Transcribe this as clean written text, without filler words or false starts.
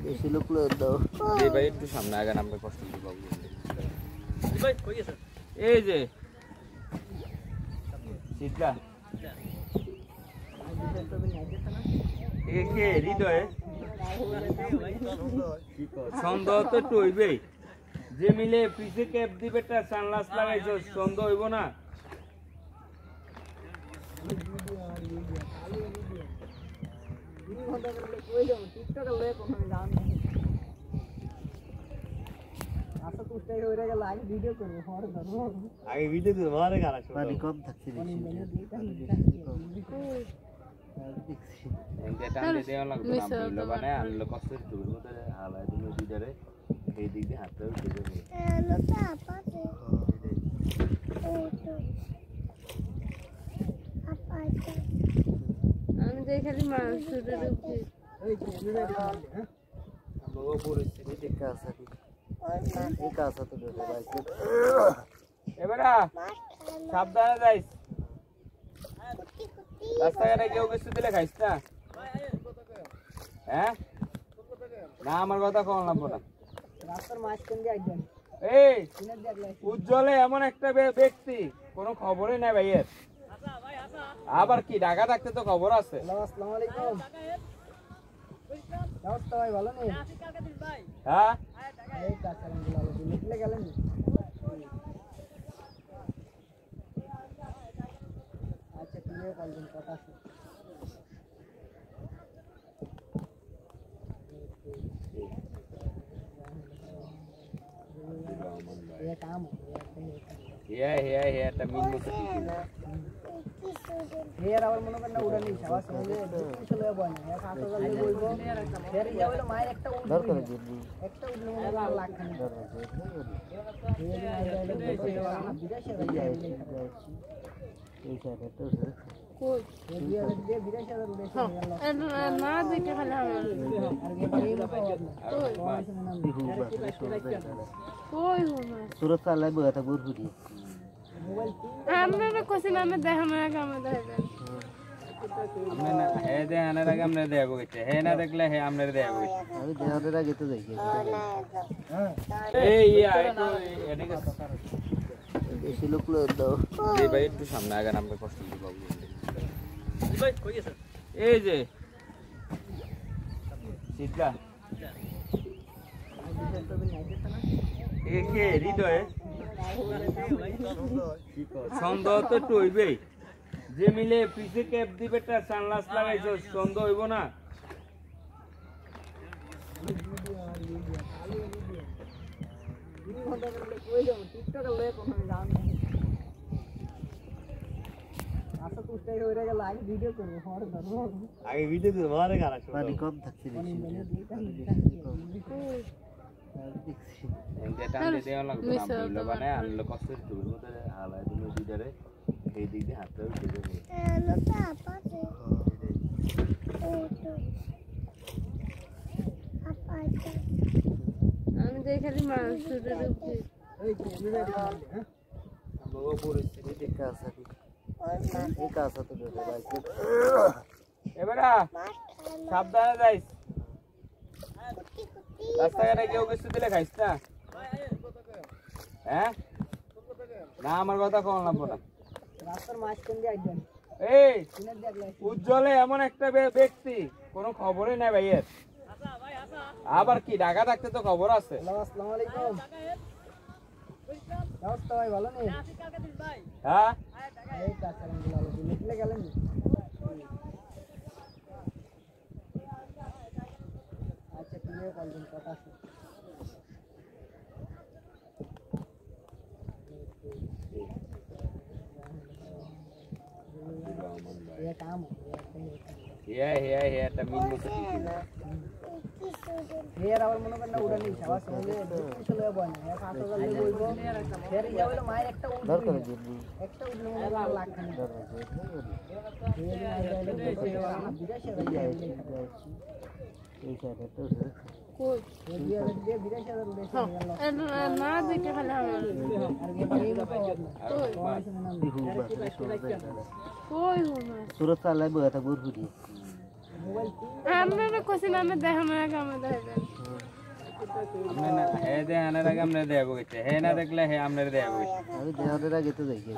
বেশি লোক দাও ভাই একটু সামনে আগান আমরা কষ্ট এই যে শীতলা কে হৃদয় সন্দেহ তো একটু হইবেই যে মিলে পিছে ক্যাপ দিবে সানগ্লাস লাগাইছো সন্দেহ হইব না আগে ভিডিও করবো আরে গানা শুনবো কম থাকছে আমি যে খালি মাছ ছুটে ঢুকছি পরিস্থিতি দেখা আছে এবারে সাবধানে যাইস রাস্তাঘাটে কেউ কিছু দিলে খাইস না হ্যাঁ না আমার কথা কম লাগবো না এই উজ্জ্বলে এমন একটা ব্যক্তি কোনো খবরই নাই ভাইয়ের আবার কি ঢাকা থাকতে তো খবর আছে হ্যাঁ সুরত চালাই বয়া থাকবো ঘুরি আমরা কোসিন আমরা দেখা না আমরা দেখা আমরা না হে দেখানোর আগে আমরা দেখাবো গেছে হে না দেখলে হে আমরা দেখাবো গেছে আমি দেখানোর আগে তো দেখি এই একটু এদিকে বেশি লোক দাও ভাই একটু সামনে আগান আমরা কষ্ট এই যে শীতলা কে হৃদয় সন্দেহ তো একটু হইবেই যে মিলে পিছে ক্যাপ দিবে সানগ্লাস লাগাইছো সন্দেহ হইব না আগে ভিডিও করবো আরে গানা শুনবো কম থাকছে আমি যে খালি মাছ ছুটে ঢুকছি পরিস্থিতি দেখা আছে এবারে সাবধানে যাইস রাস্তাঘাটে কেউ কিছু দিলে খাইস না হ্যাঁ না আমার কথা কম লাগবো না এই উজ্জ্বলে এমন একটা ব্যক্তি কোনো খবরই নাই ভাইয়ের আবার কি ঢাকা থাকতে তো খবর আছে হ্যাঁ একটা মিল মতো সুরত চালাই বয়া থাকবো ঘুরি আপনারা কোচিন আমি দেখানোর আগে আমি দেখাবেন আপনি না হে দেখানোর আগে আমরা দেখাবো গেছে হে না দেখলে হে আপনার দেখাবো গেছে আমি দেওয়ার আগে তো দেখি